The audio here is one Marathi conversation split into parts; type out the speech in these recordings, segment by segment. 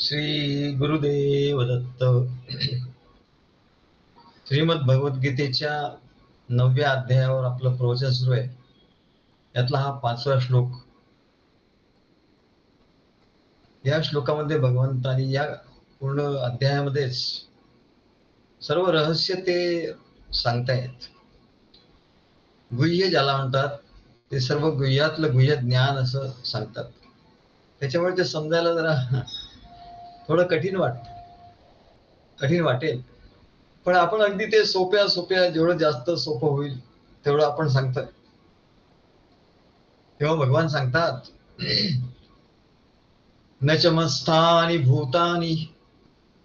श्री गुरुदेव दत्त. श्रीमद भगवद्गीतेच्या 9व्या अध्यायावर आपलं प्रवचन सुरू आहे. यातला हा 5वा श्लोक. या श्लोकामध्ये भगवंतांनी या पूर्ण अध्यायामध्येच सर्व रहस्य ते सांगतायत. गुह्य ज्याला म्हणतात ते सर्व गुह्यातलं गुह्य ज्ञान असं सांगतात. त्याच्यामुळे ते समजायला जरा थोडं कठीण वाटेल, पण आपण अगदी ते सोप्या जेवढं जास्त सोपं होईल तेवढं आपण सांगतोय. तेव्हा भगवान सांगतात, न च मत्स्थानि भूतानि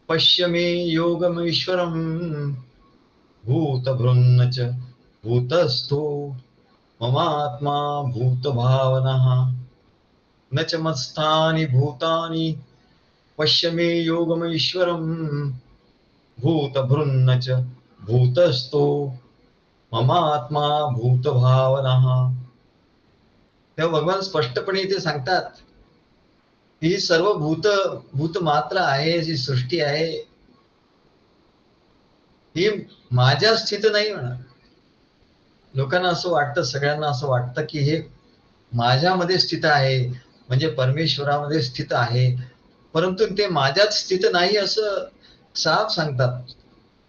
पश्य मे योगमीश्वरम भूतभृन्न च भूतस्थो ममात्मा भूतभावनः. न च मत्स्थानि भूतानि पश्य मे योगमीश्वरम भूतभृन्न च भूतस्थो ममात्मा भूतभावनः. तेव्हा भगवान स्पष्टपणे इथे सांगतात, ही सर्व भूत मात्र आहे, जी सृष्टी आहे ही माझ्या स्थित नाही म्हणा. लोकांना असं वाटतं, सगळ्यांना असं वाटतं की हे माझ्यामध्ये स्थित आहे, म्हणजे परमेश्वरामध्ये स्थित आहे, परंतु ते माझ्यात स्थित नाही असं साफ सांगतात,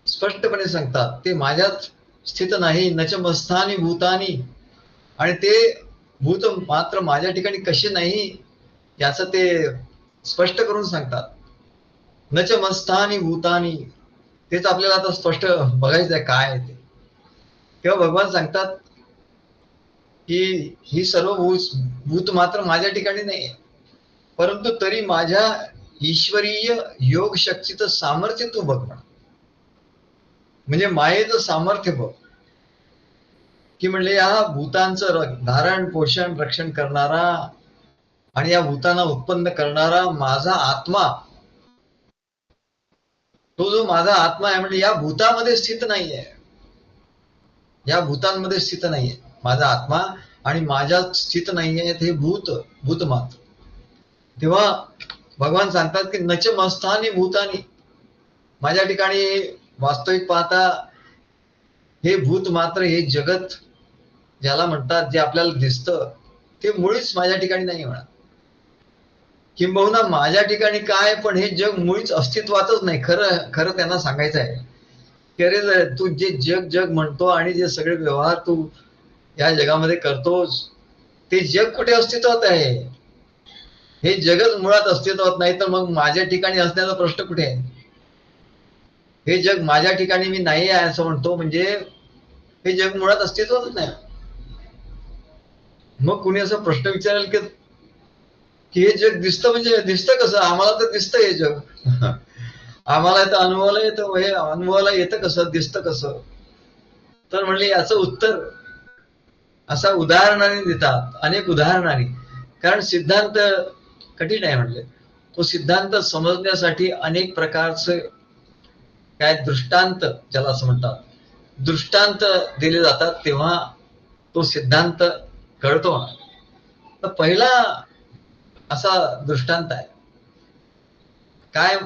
स्पष्टपणे सांगतात. ते माझ्यात स्थित नाही. नच मस्थानी भूतानी, आणि ते भूत मात्र माझ्या ठिकाणी कसे नाही याचं ते स्पष्ट करून सांगतात. नच मस्थानी भूतानी, तेच आपल्याला आता स्पष्ट बघायचं आहे काय आहे ते. तेव्हा भगवान सांगतात की ही सर्व भूत मात्र माझ्या ठिकाणी नाही, परंतु तरी माझ्या ईश्वरीय योग शक्तीचं सामर्थ्य तू बघ म्हणा. म्हणजे मायेचं सामर्थ्य बघ की म्हणले या भूतांचं धारण पोषण रक्षण करणारा आणि या भूतांना उत्पन्न करणारा माझा आत्मा, तो जो माझा आत्मा आहे म्हणजे या भूतामध्ये स्थित नाहीये, या भूतांमध्ये स्थित नाहीये माझा आत्मा, आणि माझ्यात स्थित नाहीये हे भूत मात्र. तेव्हा भगवान सांगतात की नच मस्थानी भूतानी, माझ्या ठिकाणी वास्तविक पाहता हे भूत मात्र, हे जगत ज्याला म्हणतात, जे आपल्याला दिसतं ते मुळीच माझ्या ठिकाणी नाही म्हणा. किंबहुना माझ्या ठिकाणी काय, पण हे जग मुळीच अस्तित्वातच नाही. खरं त्यांना सांगायचं आहे की अरे तू जे जग म्हणतो आणि जे सगळे व्यवहार तू या जगामध्ये करतोस, ते जग कुठे अस्तित्वात आहे? हे जगच मुळात अस्तित्वात नाही, तर मग माझ्या ठिकाणी असण्याचा प्रश्न कुठे आहे? हे जग माझ्या ठिकाणी मी नाही आहे असं म्हणतो, म्हणजे हे जग मुळात अस्तित्वातच नाही. मग कुणी असा प्रश्न विचारेल की हे जग दिसतं, म्हणजे दिसतं कसं? आम्हाला तर दिसतं हे जग, आम्हाला तर अनुभवाला येतं. हे अनुभवाला येतं कसं, दिसतं कसं? तर म्हणले याचं उत्तर असा उदाहरणाने देतात, अनेक उदाहरणाने. कारण सिद्धांत कठीण आहे म्हणले. तो सिद्धांत समजण्यासाठी अनेक प्रकारचे काय दृष्टांत, ज्याला असं म्हणतात, दृष्टांत दिले जातात, तेव्हा तो सिद्धांत कळतो. तर पहिला असा दृष्टांत आहे. काय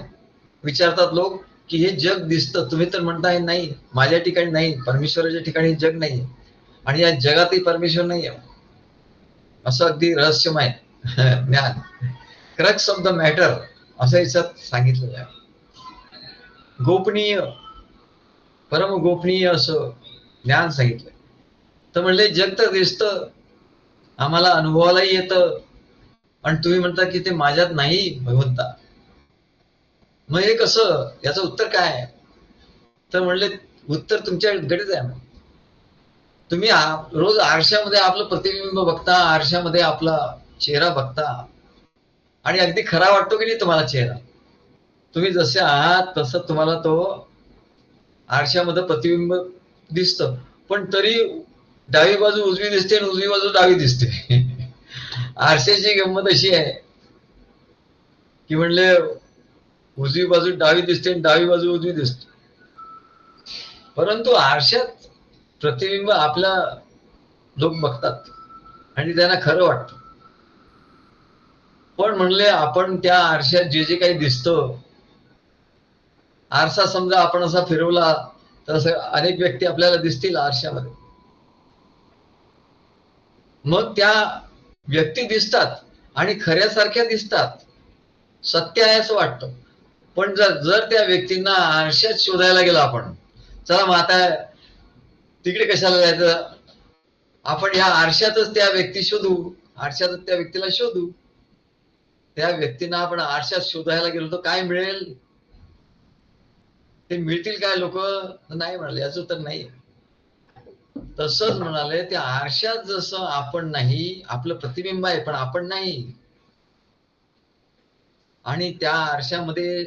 विचारतात लोक की हे जग दिसतं, तुम्ही तर म्हणताय नाही, माझ्या ठिकाणी नाही, परमेश्वराच्या ठिकाणी जग नाही, आणि या जगातही परमेश्वर नाही आहे. असं अगदी रहस्यमय ज्ञान, क्रक्स ऑफ द मॅटर असं याच्यात सांगितलेलं आहे. गोपनीय, परम गोपनीय असं ज्ञान सांगितलंय. तर म्हणले जग तर दिसतं, आम्हाला अनुभवालाही येतं, आणि तुम्ही म्हणता की ते माझ्यात नाही भगवंता, मग हे कसं? याचं उत्तर काय आहे? तर म्हणले उत्तर तुमच्याकडेच आहे. तुम्ही रोज आरशामध्ये आपलं प्रतिबिंब बघता, आरशामध्ये आपला चेहरा बघता, आणि अगदी खरा वाटतो की नाही तुम्हाला चेहरा? तुम्ही जसे आहात तसं तुम्हाला तो आरशामध्ये प्रतिबिंब दिसतं, पण तरी डावी बाजू उजवी दिसते आणि उजवी बाजू डावी दिसते. आरशाची गंमत अशी आहे की म्हणले उजवी बाजू डावी दिसते आणि डावी बाजू उजवी दिसते, परंतु आरशात प्रतिबिंब आपला लोक बघतात आणि त्यांना खरं वाटतं. पण म्हणले आपण त्या आरशात जे जे काही दिसतं, आरसा समजा आपण असा फिरवला तर असं अनेक व्यक्ती आपल्याला दिसतील आरशामध्ये. मग त्या व्यक्ती दिसतात आणि खऱ्यासारख्या दिसतात, सत्य आहे असं वाटतं. पण जर त्या व्यक्तींना आरशात शोधायला गेलो आपण, चला मग आता तिकडे कशाला जायचं, आपण या आरशातच त्या व्यक्ती शोधू, आरशातच त्या व्यक्तीला शोधू. त्या व्यक्तींना आपण आरशात शोधायला गेलो तर काय मिळेल, ते मिळतील काय लोक, नाही म्हणाले, याचं तर नाही. तसंच म्हणाले, त्या आरशात जसं आपण नाही, आपलं प्रतिबिंब आहे पण आपण नाही. आणि त्या आरशामध्ये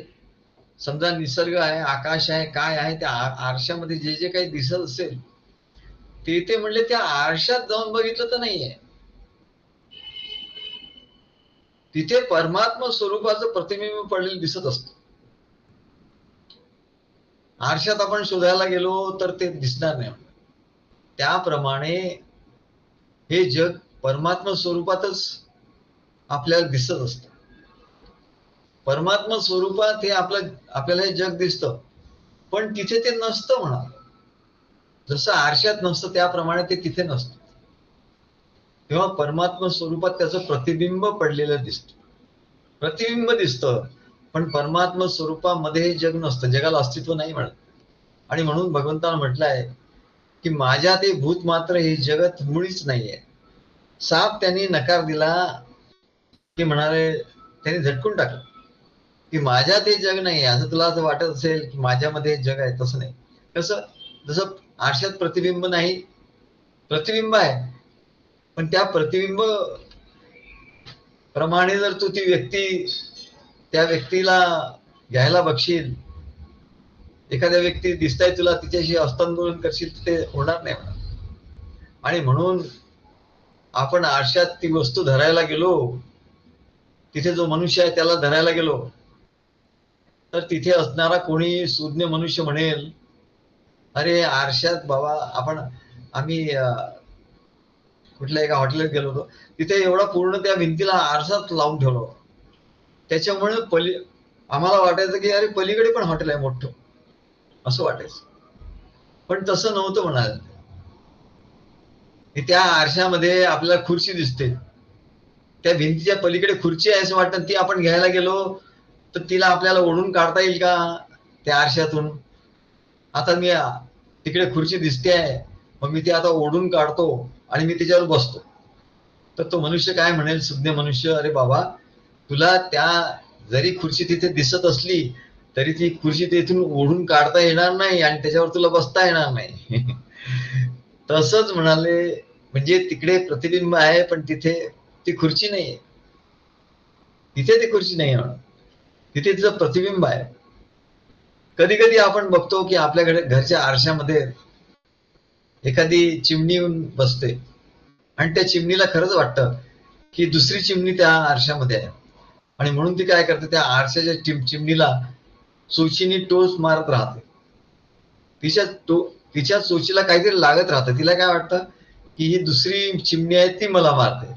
समजा निसर्ग आहे, आकाश आहे, काय आहे, त्या आरशामध्ये जे जे काही दिसत असेल ते म्हणले त्या आरशात जाऊन बघितलं तर नाहीये. तिथे परमात्मा स्वरूपाचं प्रतिबिंब पडलेलं दिसत असतं. आरशात आपण शोधायला गेलो तर ते दिसणार नाही. त्याप्रमाणे हे जग परमात्मा स्वरूपातच आपल्याला दिसत असतं. परमात्मा स्वरूपात हे आपल्याला हे जग दिसतं, पण तिथे ते नसतं म्हणा. जसं आरशात नसतं त्याप्रमाणे ते तिथे नसतं. तेव्हा परमात्मा स्वरूपात त्याचं प्रतिबिंब पडलेलं दिसतं. प्रतिबिंब दिसतं, पण परमात्मा स्वरूपामध्ये हे जग नसतं, जगाला अस्तित्व नाही म्हणत. आणि म्हणून भगवंतानं म्हटलंय की माझ्या ते भूत मात्र हे जगत मुळीच नाहीये. साप त्यांनी नकार दिला की म्हणाले, त्यांनी झटकून टाकलं की माझ्या ते जग नाही. असं तुला असं वाटत असेल की माझ्यामध्ये जग आहे, तसं नाही. कसं, जसं आरशात प्रतिबिंब नाही, प्रतिबिंब आहे, पण त्या प्रतिबिंब प्रमाणे जर तू ती व्यक्ती, त्या व्यक्तीला घ्यायला बघशील, एखाद्या व्यक्ती दिसताय तुला, तिच्याशी हस्तांदोलन करशील, ते होणार नाही म्हणा. आणि म्हणून आपण आरशात ती वस्तू धरायला गेलो, तिथे जो मनुष्य आहे त्याला धरायला गेलो, तर तिथे असणारा कोणी सुज्ञ मनुष्य म्हणेल, अरे आरशात बाबा, आम्ही कुठल्या एका हॉटेलात गेलो होतो, तिथे एवढा पूर्ण त्या भिंतीला आरसाच लावून ठेवलो. त्याच्यामुळे आम्हाला वाटायचं की अरे पलीकडे पण हॉटेल आहे मोठं, असं वाटायचं. पण तसं नव्हतं म्हणाल. त्या आरशामध्ये आपल्याला खुर्ची दिसते, त्या भिंतीच्या पलीकडे खुर्ची आहे असं वाटतं. ती आपण घ्यायला गेलो तर तिला आपल्याला ओढून काढता येईल का त्या आरशातून? आता मी तिकडे खुर्ची दिसते आहे, मग मी ती आता ओढून काढतो आणि मी तिच्यावर बसतो, तर तो मनुष्य काय म्हणेल, सुज्ञ मनुष्य, अरे बाबा, तुला त्या जरी खुर्ची तिथे दिसत असली तरी ती खुर्ची तिथून ओढून काढता येणार नाही आणि त्याच्यावर तुला बसता येणार नाही. तसंच म्हणाले, म्हणजे तिकडे प्रतिबिंब आहे पण तिथे ती खुर्ची नाहीये. तिथे ती खुर्ची नाही, तिथे तिचं प्रतिबिंब आहे. कधी कधी आपण बघतो की आपल्याकडे घरच्या आरशामध्ये एखादी चिमणी येऊन बसते आणि त्या चिमणीला खरंच वाटतं की दुसरी चिमणी त्या आरशामध्ये आहे, आणि म्हणून ती काय करते, त्या आरशाच्या चिमणीला चोचीने टोच मारत राहते. तिच्या चोचीला काहीतरी लागत राहतं. तिला काय वाटतं की ही दुसरी चिमणी आहे, ती मला मारते,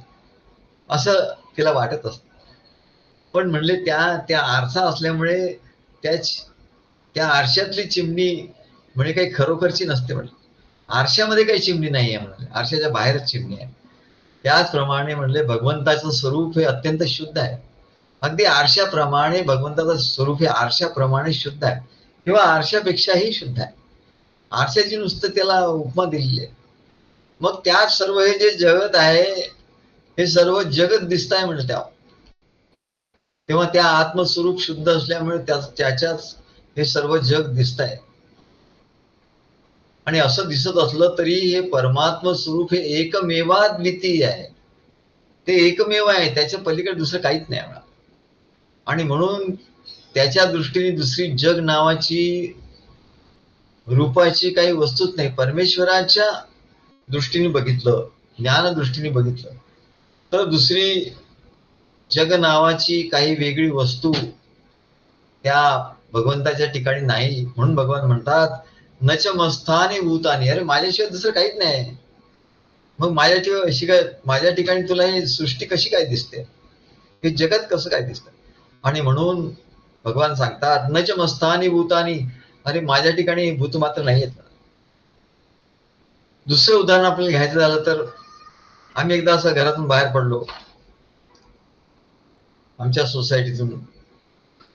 असं तिला वाटत असतं. पण म्हणले त्या आरसा असल्यामुळे त्या आरशातली चिमणी म्हणजे काही खरोखरची नसते. म्हणजे आरशामध्ये काही चिमणी नाहीये, म्हणजे आरशाच्या बाहेरच चिमणी आहे. त्याचप्रमाणे म्हणले भगवंताचं स्वरूप हे अत्यंत शुद्ध आहे. अगदी आरशाप्रमाणे भगवंताचं स्वरूप हे आरशाप्रमाणे शुद्ध आहे, किंवा आरशापेक्षाही शुद्ध आहे. आरशाची नुसतं त्याला उपमा दिलेली आहे. मग त्यात सर्व हे जे जगत आहे, हे सर्व जगत दिसत आहे म्हणजे तेव्हा त्या आत्मस्वरूप शुद्ध असल्यामुळे त्याच्याच हे सर्व जग दिसत आहे. आणि असं दिसत असलं तरी हे परमात्म स्वरूप हे एकमेवाद्वितीय आहे. ते एकमेव आहे, त्याच्या पलीकडे दुसरं काहीच नाही. आणि म्हणून त्याच्या दृष्टीने दुसरी जग नावाची रूपाची काही वस्तूच नाही. परमेश्वराच्या दृष्टीने बघितलं, ज्ञान दृष्टीने बघितलं, तर दुसरी जग नावाची काही वेगळी वस्तू त्या भगवंताच्या ठिकाणी नाही. म्हणून भगवान म्हणतात, नच मस्थानी भूतानी, अरे माझ्याशिवाय दुसरं काहीच नाही. मग माझ्या ठिकाणी तुला ही सृष्टी कशी काय दिसते? हे जगत कसं काय दिसतं. आणि म्हणून भगवान सांगतात न च मस्तानी भूतानी, अरे माझ्या ठिकाणी भूत मात्र नाही आहेत. दुसरं उदाहरण आपल्याला घ्यायचं झालं तर आम्ही एकदा असं घरातून बाहेर पडलो आमच्या सोसायटीतून.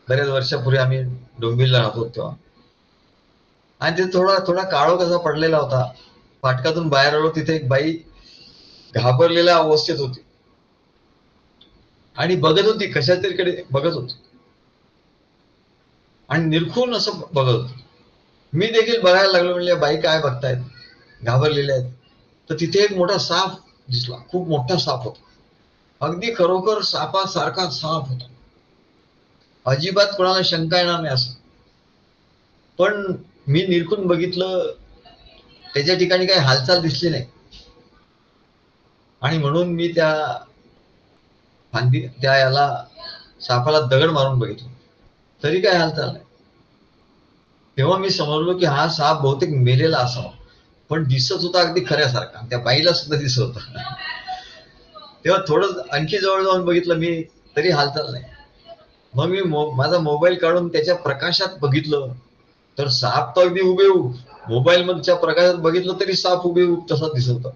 बऱ्याच वर्षापूर्वी आम्ही डोंबिवलीला राहत होतो तेव्हा, आणि तिथे थोडा थोडा काळोख असा पडलेला होता. फाटकातून बाहेर आलो, तिथे एक बाई घाबरलेल्या अवस्थेत होती आणि बघत होती, कशा तरीकडे बघत होती आणि निरखून असं बघत होती. मी देखील बघायला लागलो, म्हणजे बाई काय बघतायत, घाबरलेल्या आहेत. तर तिथे एक मोठा साप दिसला, खूप मोठा साप होता, अगदी खरोखर सापासारखा साप होता, अजिबात कोणाला शंका येणार नाही असं. पण मी निरखून बघितलं, त्याच्या ठिकाणी काही हालचाल दिसली नाही. आणि म्हणून मी त्या याला सापाला दगड मारून बघितलं, तरी काय हालचाल नाही. तेव्हा मी समजलो की हा साप बहुतेक मेलेला असावा, पण दिसत होता अगदी खऱ्यासारखा, त्या बाईला सुद्धा दिसत होता. तेव्हा थोडं आणखी जवळ जाऊन बघितलं मी, तरी हालचाल नाही. मग मी माझा मोबाईल काढून त्याच्या प्रकाशात बघितलं, तर साप तर अगदी हुबेहूब मोबाईल मधच्या प्रकाशात बघितलं तरी साप हुबेहूब तसा दिसत होता,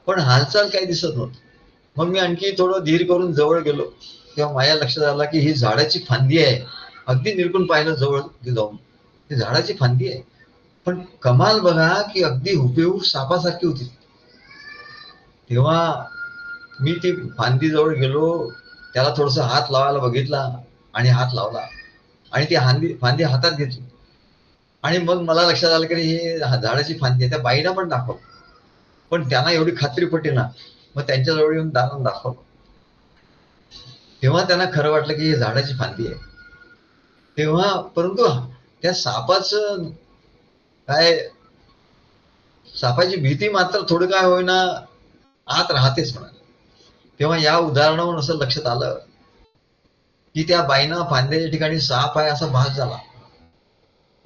पण हालचाल काही दिसत नव्हती. मग मी आणखी थोडं धीर करून जवळ गेलो, तेव्हा माझ्या लक्षात आला की ही झाडाची फांदी आहे. अगदी निरखून पाहिलं जवळ जाऊन, ही झाडाची फांदी आहे. पण कमाल बघा की अगदी हुबेहूब सापासारखी होती. तेव्हा मी ती फांदी जवळ गेलो, त्याला थोडस हात लावायला बघितला आणि हात लावला आणि ती फांदी हातात घेतली. आणि मग मला लक्षात आलं की हे झाडाची फांदी आहे. त्या बाईला पण दाखवलं, पण त्यांना एवढी खात्री पटली ना, मग त्यांच्याजवळ येऊन दाखवलं. तेव्हा त्यांना खरं वाटलं की ही झाडाची फांदी आहे. तेव्हा परंतु त्या सापाचं काय, सापाची भीती मात्र थोडं काय होईना आत राहतेच म्हणा. तेव्हा या उदाहरणावरून असं लक्षात आलं की त्या बाईना फांद्याच्या ठिकाणी साप आहे असा भास झाला,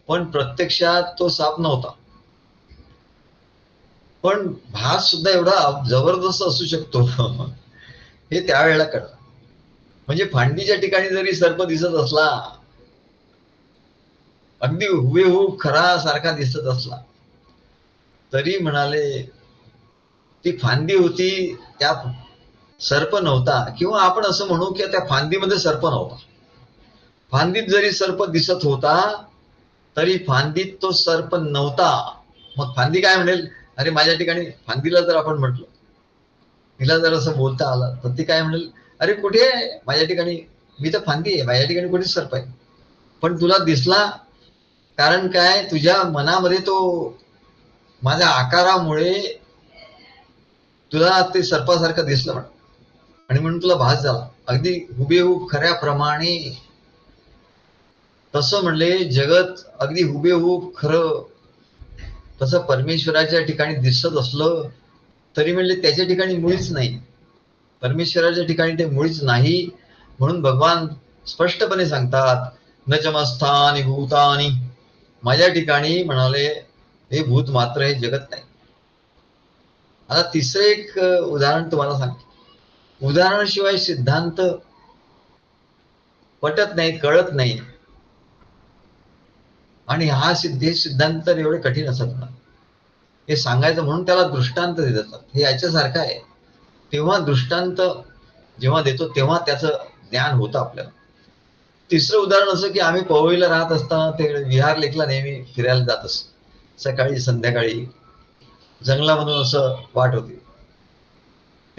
पण प्रत्यक्षात तो साप नव्हता. पण भास सुद्धा एवढा जबरदस्त असू शकतो हे त्यावेळेला कळलं. म्हणजे फांदीच्या ठिकाणी जरी सर्प दिसत असला, अगदी हुबेहूब खरा सारखा दिसत असला, तरी म्हणाले ती फांदी होती, त्या सर्प नव्हता. किंवा आपण असं म्हणू की त्या फांदीमध्ये सर्प नव्हता. फांदीत जरी सर्प दिसत होता तरी फांदीत तो सर्प नव्हता. मग फांदी काय म्हणेल, अरे माझ्या ठिकाणी, फांदीला जर आपण म्हटलं, तिला जर असं बोलता आलं तर ती काय म्हणेल, अरे कुठे आहे माझ्या ठिकाणी, मी तर फांदी आहे, माझ्या ठिकाणी कुठे सर्प आहे. पण तुला दिसला, कारण काय, तुझ्या मनामध्ये तो माझ्या आकारामुळे तुला ते सर्पासारखं दिसलं म्हणा, आणि म्हणून तुला भास झाला अगदी हुबेहूब खऱ्याप्रमाणे. तसं म्हणले जगत अगदी हुबेहूब खरं तसं परमेश्वराच्या ठिकाणी दिसत असलं तरी म्हणले त्याच्या ठिकाणी मुळीच नाही, परमेश्वराच्या ठिकाणी ते मुळीच नाही. म्हणून भगवान स्पष्टपणे सांगतात न चमस्थानी भूतानी, माझ्या ठिकाणी म्हणाले हे भूत मात्र हे जगत नाही. आता तिसरं एक उदाहरण तुम्हाला सांगतो. उदाहरणाशिवाय सिद्धांत पटत नाही, कळत नाही. आणि हे सिद्धांत तर एवढे कठीण असत ना, हे सांगायचं म्हणून त्याला दृष्टांत देत जातात. हे याच्यासारखं आहे. तेव्हा दृष्टांत जेव्हा देतो तेव्हा त्याचं ज्ञान होतं आपल्याला. तिसरं उदाहरण असं की आम्ही पवईला राहत असताना ते विहार लेकला नेहमी फिरायला जात असत. सकाळी संध्याकाळी जंगलामधून असं वाट होती.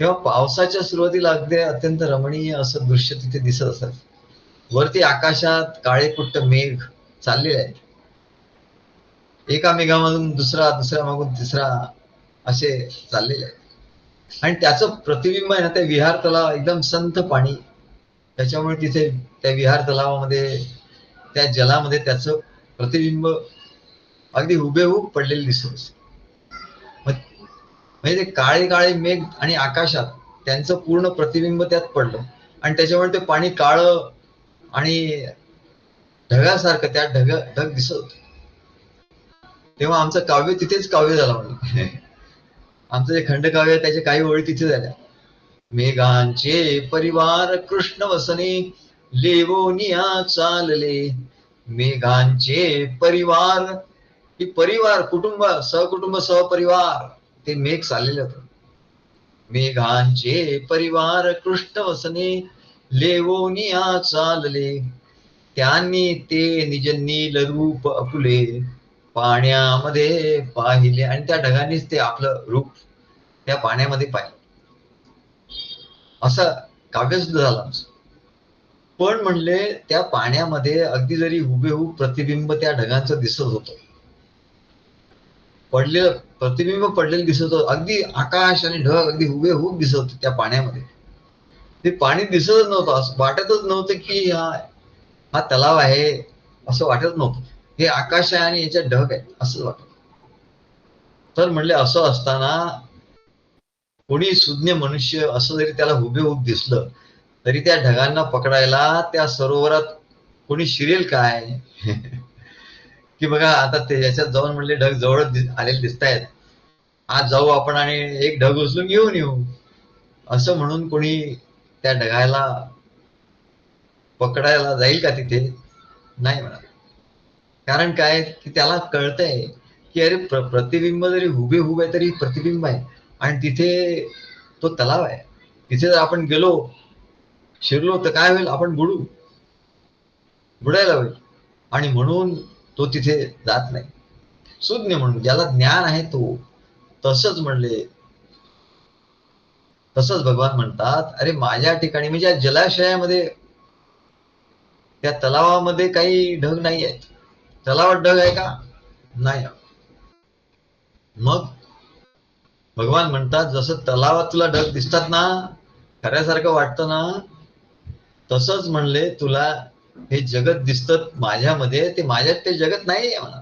तेव्हा पावसाच्या सुरुवातीला अगदी अत्यंत रमणीय असं दृश्य तिथे दिसत असत. वरती आकाशात काळेकुट्ट मेघ चाललेले आहेत, एका मेघामधून दुसरा, दुसऱ्या मागून तिसरा असे चाललेले आहेत. आणि त्याचं प्रतिबिंब आहे ना त्या विहार तलाव, एकदम संथ पाणी, त्याच्यामुळे तिथे त्या विहार तलावामध्ये त्या जलामध्ये त्याचं प्रतिबिंब अगदी हुबेहूब पडलेले दिसत असत. म्हणजे ते काळे काळे मेघ आणि आकाशात त्यांचं पूर्ण प्रतिबिंब त्यात पडलं आणि त्याच्यामुळे ते पाणी काळं आणि ढगासारखं त्या ढग दिसत होत. तेव्हा आमचं काव्य तिथेच काव्य झालं. म्हणजे आमचं जे खंडकाव्य आहे त्याच्या काही ओळी तिथे झाल्या. मेघांचे परिवार कृष्ण वसने लेवोनिया चालले. मेघांचे परिवार ही परिवार कुटुंब सहकुटुंब सहपरिवार ते मेघ चाललेले होते. मेघांचे परिवार कृष्ण वसने लेवोनिया चालले. त्यांनी ते निज नील रूप आपुले पाण्यामध्ये पाहिले. आणि त्या ढगांनीच ते आपलं रूप त्या पाण्यामध्ये पाहिलं. असं काव्य सुद्धा झालं आमचं. पण म्हणले त्या पाण्यामध्ये अगदी जरी हुबेहूब प्रतिबिंब त्या ढगांचं दिसत होतं, पडलेलं प्रतिबिंब पडलेलं दिसत होतं. अगदी आकाश आणि ढग अगदी हुबेहूब दिसत होते त्या पाण्यामध्ये. ते पाणी दिसतच नव्हतं, असं वाटतच नव्हतं की हा तलाव आहे, असं वाटत नव्हतं. हे आकाश आहे आणि याच्यात ढग आहे असं वाटत. तर म्हणले असं असताना कोणी सुज्ञ मनुष्य असं जरी त्याला हुबेहूब दिसलं तरी त्या ढगांना पकडायला त्या सरोवरात कोणी शिरेल काय? की बघा आता ते याच्यात जाऊन म्हणले ढग जवळ आलेले दिसतायत, आज जाऊ आपण आणि एक ढग उचलून घेऊन येऊ, असं म्हणून कोणी त्या ढगाला पकडायला जाईल का तिथे? नाही म्हणा. कारण काय की त्याला कळतंय की अरे प्रतिबिंब जरी हुबेहूब आहे तरी प्रतिबिंब आहे आणि तिथे तो तलाव आहे. तिथे जर आपण गेलो शिरलो तर काय होईल? आपण बुडायला होईल. आणि म्हणून तो तिथे जात नाही. सुज्ञ म्हणून ज्याला ज्ञान आहे तो. तसंच म्हणले, तसंच भगवान म्हणतात अरे माझ्या ठिकाणी म्हणजे जलाशयामध्ये त्या तलावामध्ये काही ढग नाही आहेत. तलावात ढग आहे का? नाही. मग भगवान म्हणतात जसं तलावात तुला ढग दिसतात ना, खऱ्यासारखं वाटतं ना, तसंच म्हणले तुला हे जगत दिसतं माझ्यामध्ये, ते माझ्यात ते जगत नाही आहे म्हणा.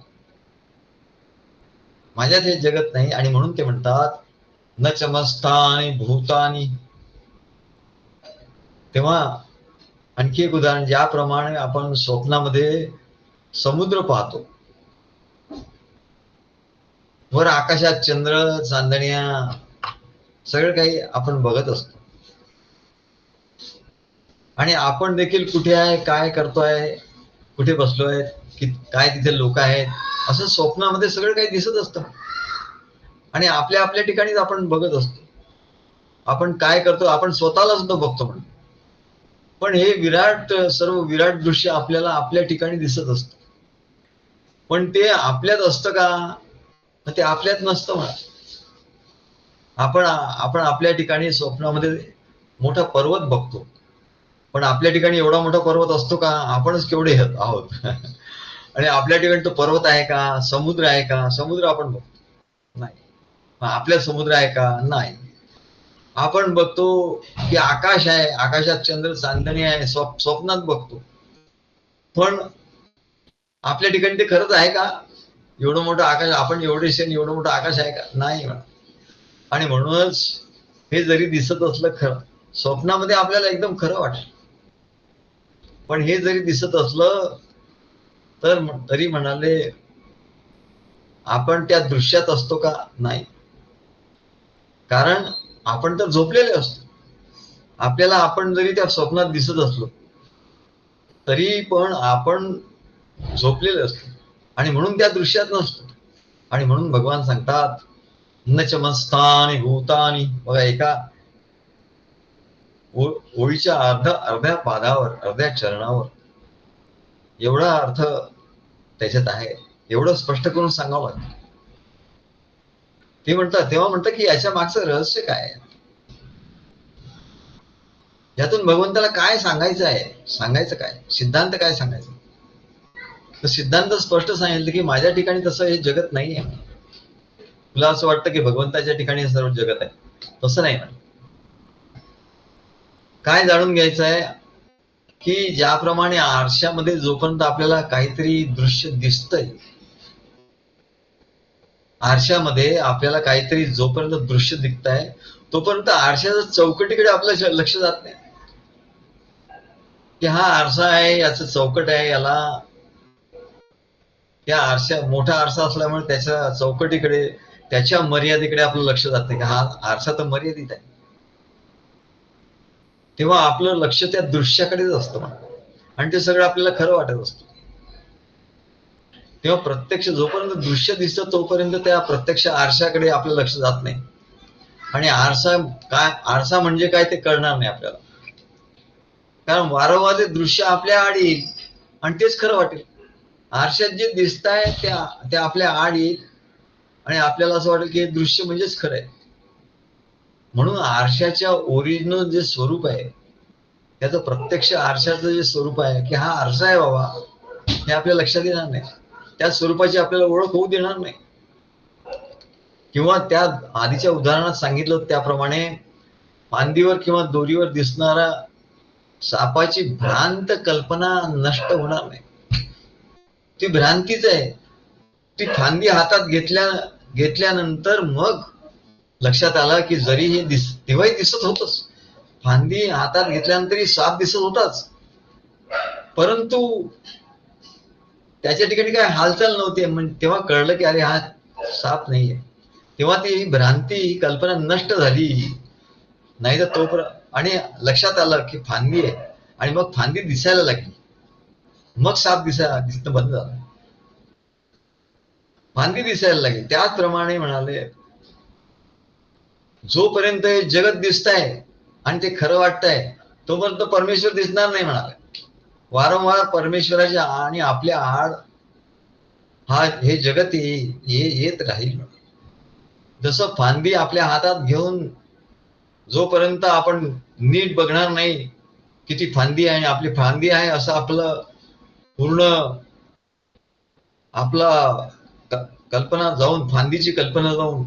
माझ्यात हे जगत नाही. आणि म्हणून ते म्हणतात न चमस्तानि भूतानी. तेव्हा आणखी एक उदाहरण, ज्याप्रमाणे आपण स्वप्नामध्ये समुद्र पाहतो, वर आकाशात चंद्र चांदण्या सगळं काही आपण बघत असतो. आणि आपण देखील कुठे आहे, काय करतोय, कुठे बसलोय, काय तिथे लोक आहेत, असं स्वप्नामध्ये सगळं काही दिसत असतं. आणि आपल्या आपल्या ठिकाणीच आपण बघत असतो. आपण काय करतो आपण स्वतःला सुद्धा बघतो म्हणून. पण हे सर्व विराट दृश्य आपल्याला आपल्या ठिकाणी दिसत असतं. पण ते आपल्यात असतं का? ते आपल्यात नसतं म्हणा. आपण आपल्या ठिकाणी स्वप्नामध्ये मोठा पर्वत बघतो, पण आपल्या ठिकाणी एवढा मोठा पर्वत असतो का? आपणच केवढे आहोत. आणि आपल्या ठिकाणी तो पर्वत आहे का? समुद्र आहे का? समुद्र आपण बघतो नाही. आपल्या समुद्र आहे का? नाही. आपण बघतो की आकाश आहे, आकाशात चंद्र चांदणी आहे, स्वप्नात बघतो. पण आपल्या ठिकाणी ते खरंच आहे का? एवढं मोठं आकाश, आपण एवढे शेण, एवढं मोठं आकाश आहे का? नाही. आणि म्हणूनच हे जरी दिसत असलं खरं, स्वप्नामध्ये आपल्याला एकदम खरं वाटतं. पण हे जरी दिसत असलं तर तरी म्हणाले आपण त्या दृश्यात असतो का? नाही. कारण आपण तर झोपलेले असतो. आपल्याला आपण जरी त्या स्वप्नात दिसत असलो तरी पण आपण झोपलेले असतो आणि म्हणून त्या दृश्यात नसतो. आणि म्हणून भगवान सांगतात न चमस्तानि भूतानि. बघा एका ओळीच्या अर्ध्या पादावर, अर्ध्या चरणावर एवढा अर्थ त्याच्यात आहे, एवढं स्पष्ट करून सांगावं लागतं. ते म्हणतात तेव्हा म्हणतात की याच्या मागचं रहस्य काय आहे? यातून भगवंताला काय सांगायचं आहे? सांगायचं काय? सिद्धांत काय सांगायचं? तर सिद्धांत स्पष्ट सांगितलं की माझ्या ठिकाणी तसं हे जगत नाही आहे. तुला असं वाटतं की भगवंताच्या ठिकाणी सर्व जगत आहे, तसं नाही. काय जाणून घ्यायचं आहे की ज्याप्रमाणे आरशामध्ये जोपर्यंत आपल्याला काहीतरी दृश्य दिसतंय, आरशामध्ये आपल्याला काहीतरी जोपर्यंत दृश्य दिसतंय तोपर्यंत आरशाच्या चौकटीकडे आपलं लक्ष जात नाही की हा आरसा आहे, याचं चौकट आहे, याला त्या आरशा मोठा आरसा असल्यामुळे त्याच्या चौकटीकडे, त्याच्या मर्यादेकडे आपलं लक्ष जात नाही. हा आरसा तर मर्यादित आहे. तेव्हा आपलं लक्ष त्या दृश्याकडेच असतं आणि ते सगळं आपल्याला खरं वाटत असतं. तेव्हा प्रत्यक्ष जोपर्यंत दृश्य दिसतं तोपर्यंत त्या प्रत्यक्ष आरशाकडे आपलं लक्ष जात नाही. आणि आरसा म्हणजे काय ते कळणार नाही आपल्याला. कारण वारंवार ते दृश्य आपल्या आड येईल आणि तेच खरं वाटेल. आरशात जे दिसत आहे ते आपल्या आड येईल आणि आपल्याला असं वाटेल की हे दृश्य म्हणजेच खरं आहे. म्हणून आरशाच्या ओरिजिनल जे स्वरूप आहे त्याचं प्रत्यक्ष आरशाचं जे स्वरूप आहे की हा आरसा आहे बाबा, हे आपल्या लक्षात येणार नाही. त्या स्वरूपाची आपल्याला ओळख होऊ देणार नाही. किंवा त्या आधीच्या उदाहरणात सांगितलं त्याप्रमाणे फांदीवर किंवा दोरीवर दिसणारा सापाची भ्रांत कल्पना नष्ट होणार नाही. ती भ्रांतीच आहे. ती फांदी हातात घेतल्यानंतर मग लक्षात आलं की जरी हे तेव्हाही दिसत होतच. फांदी हातात घेतल्यानंतरही साप दिसत होताच, परंतु त्याच्या ठिकाणी काय हालचाल नव्हती. तेव्हा कळलं की अरे हा साप नाहीये. तेव्हा ती भ्रांती ही कल्पना नष्ट झाली. नाही तर तोपर्यंत आणि लक्षात आलं की फांदी आहे आणि मग फांदी दिसायला लागली, मग साप दिसणं बंद झालं. फांदी दिसायला लागली. त्याचप्रमाणे म्हणाले जोपर्यंत जगत दिसतंय आणि ते खरं वाटतंय तोपर्यंत परमेश्वर दिसणार नाही म्हणाले. वारंवार परमेश्वराच्या आणि आपल्या आड हे जगत येत राहील. जसं फांदी आपल्या हातात घेऊन जोपर्यंत आपण नीट बघणार नाही की ती फांदी आहे आणि आपली फांदी आहे असं आपलं पूर्ण आपला कल्पना जाऊन, फांदीची कल्पना जाऊन,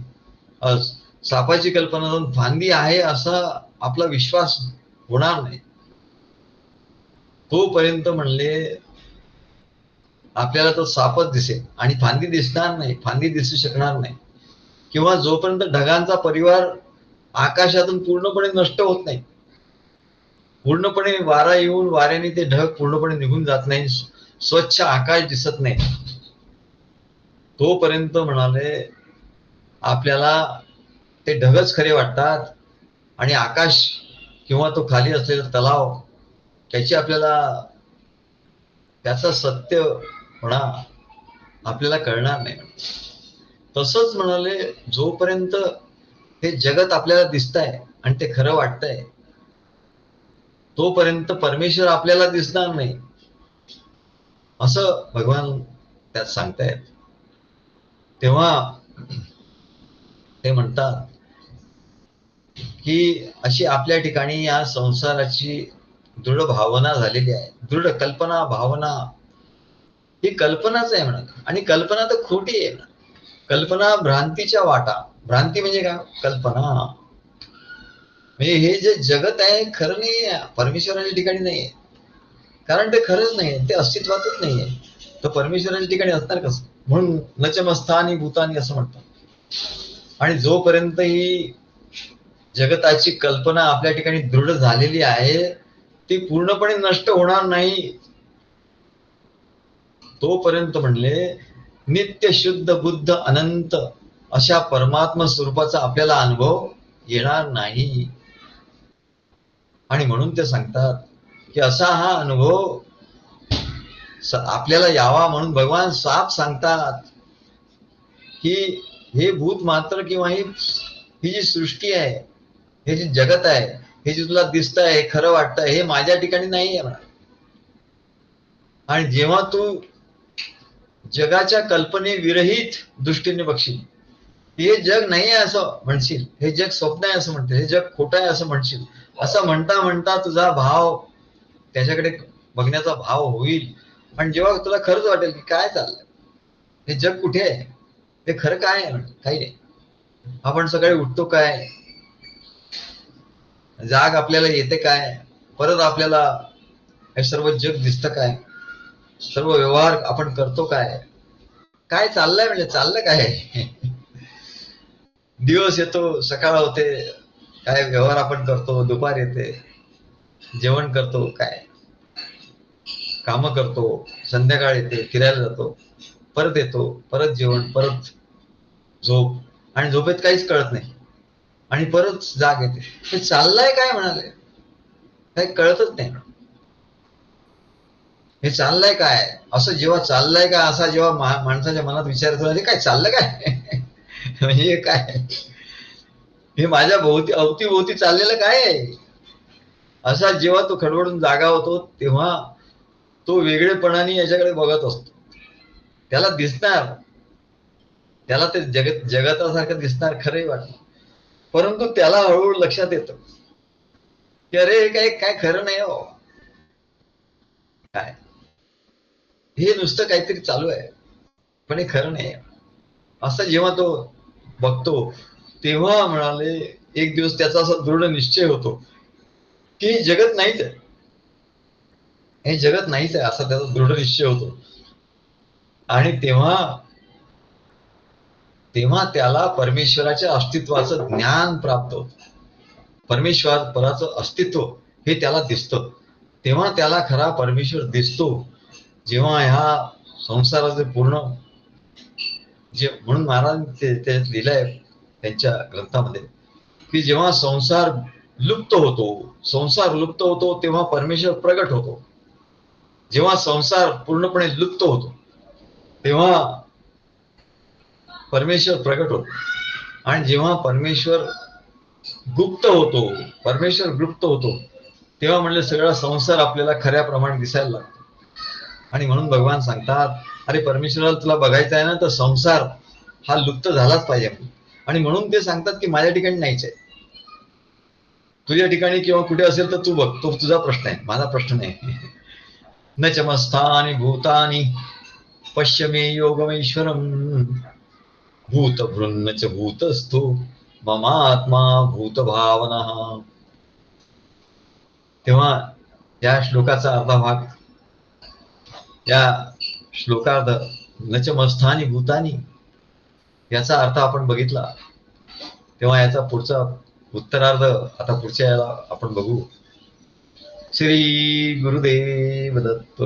सापाची कल्पना जाऊन फांदी आहे असा आपला विश्वास होणार नाही. तोपर्यंत म्हणले आपल्याला तो सापच दिसेल आणि फांदी दिसणार नाही, फांदी दिसू शकणार नाही. किंवा जोपर्यंत ढगांचा परिवार आकाशातून पूर्णपणे नष्ट होत नाही, पूर्णपणे वारा येऊन वाऱ्याने ते ढग पूर्णपणे निघून जात नाही, स्वच्छ आकाश दिसत नाही, तोपर्यंत म्हणाले आपल्याला ते ढगच खरे वाटतात आणि आकाश किंवा तो खाली असलेला तलाव त्याची आपल्याला त्याचा सत्य म्हणा आपल्याला कळणार नाही. तसंच म्हणाले जोपर्यंत हे जगत आपल्याला दिसतंय आणि ते खरं वाटतंय तोपर्यंत परमेश्वर आपल्याला दिसणार नाही असं भगवान त्यात सांगतायत. तेव्हा ते म्हणतात की अशी आपल्या ठिकाणी या संसाराची दृढ भावना झालेली आहे. दृढ कल्पना भावना ही कल्पनाच आहे म्हणा. आणि कल्पना तर खोटी आहे म्हणा. कल्पना भ्रांतीच्या वाटा. भ्रांती म्हणजे काय? कल्पना. म्हणजे हे जे जगत आहे खरं नाही आहे, परमेश्वराच्या ठिकाणी नाहीये. कारण ते खरंच नाही, ते अस्तित्वातच नाहीये. तर परमेश्वराच्या ठिकाणी असणार कसं? म्हणून नचमस्थानी भूतानी असं म्हणतात. आणि जोपर्यंत ही जगताची कल्पना आपल्या ठिकाणी दृढ झालेली आहे ती पूर्णपणे नष्ट होणार नाही तोपर्यंत म्हणले नित्य शुद्ध बुद्ध अनंत अशा परमात्मा स्वरूपाचा आपल्याला अनुभव येणार नाही. आणि म्हणून ते सांगतात की असा हा अनुभव आपल्याला यावा म्हणून भगवान साफ सांगतात की हे भूत मात्र किंवा ही जी सृष्टी आहे, हे जे जगत आहे, हे जे तुला दिसतंय, हे खरं वाटतंय, हे माझ्या ठिकाणी नाही आहे. आणि जेव्हा तू जगाच्या कल्पने विरहित दृष्टीने बघशील, हे जग नाही आहे असं म्हणशील, हे जग स्वप्न आहे असं म्हणशील, हे जग खोटं आहे असं म्हणशील, असं म्हणता म्हणता तुझा भाव त्याच्याकडे बघण्याचा भाव होईल. आणि जेव्हा तुला खरंच वाटेल की काय चाललंय, हे जग कुठे आहे, हे खरं काय आहे, काही नाही. आपण सकाळी उठतो काय, जाग आपल्याला येते काय, परत आपल्याला हे सर्व जग दिसतं काय, सर्व व्यवहार आपण करतो काय, काय चाललंय म्हणजे चाललं काय. दिवस येतो, सकाळ होते, काय व्यवहार आपण करतो, दुपार येते, जेवण करतो, काय काम करतो, संध्याकाळ येते, फिरायला जातो, परत येतो, परत जेवण, परत झोप, आणि झोपेत काहीच कळत नाही आणि परत जाग येते. हे चाललंय काय म्हणाले. काही कळतच नाही. हे चाललंय काय असं जेव्हा चाललंय का असा जेव्हा माणसाच्या मनात विचार येतो, अरे काय चाललं काय म्हणजे हे काय, हे माझ्या अवतीभोवती चाललेलं काय आहे, असा जेव्हा तो खडबडून जागा होतो तेव्हा तो वेगळेपणाने याच्याकडे बघत असतो. त्याला दिसणार, त्याला ते जगतासारखं दिसणार, खरंही वाटतं. परंतु त्याला हळूहळू लक्षात येतं की अरे हे काय काय खरं नाही हो, काय हे नुसतं काहीतरी चालू आहे पण हे खरं नाही. असं जेव्हा तो बघतो तेव्हा म्हणाले एक दिवस त्याचा असा दृढ निश्चय होतो की जगत नाहीच आहे, हे जगत नाहीच आहे असा त्याचा दृढ निश्चय होतो. आणि तेव्हा तेव्हा त्याला परमेश्वराच्या अस्तित्वाचं ज्ञान प्राप्त होतं. परमेश्वराचं अस्तित्व हे त्याला दिसतं. तेव्हा त्याला खरा परमेश्वर दिसतो. जेव्हा ह्या संसाराचे पूर्ण जे म्हणून महाराज ते लिहिलंय त्यांच्या ग्रंथामध्ये की जेव्हा संसार लुप्त होतो तेव्हा परमेश्वर प्रगट होतो. जेव्हा संसार पूर्णपणे लुप्त होतो तेव्हा परमेश्वर प्रगट होतो. आणि जेव्हा परमेश्वर गुप्त होतो तेव्हा म्हणले सगळा संसार आपल्याला खऱ्या प्रमाणे दिसायला लागतो. आणि म्हणून भगवान सांगतात अरे परमेश्वराला तुला बघायचं आहे ना तर संसार हा लुप्त झालाच पाहिजे. आणि म्हणून ते सांगतात की माझ्या ठिकाणी नाहीच आहे, तुझ्या ठिकाणी किंवा कुठे असेल तर तू बघ, तो तुझा प्रश्न आहे, माझा प्रश्न नाही. न चमस्थानि भूतानि पश्य मे योगमेश्वरम भूतभृन्न च भूतस्थो ममात्मा भूतभावना. तेव्हा या श्लोकाचा अर्धा भाग, या श्लोकार्ध नचमस्थानी भूतानी याचा अर्थ आपण बघितला. तेव्हा याचा पुढचा उत्तरार्ध आता पुढच्या याला आपण बघू. श्री गुरुदेव दत्त.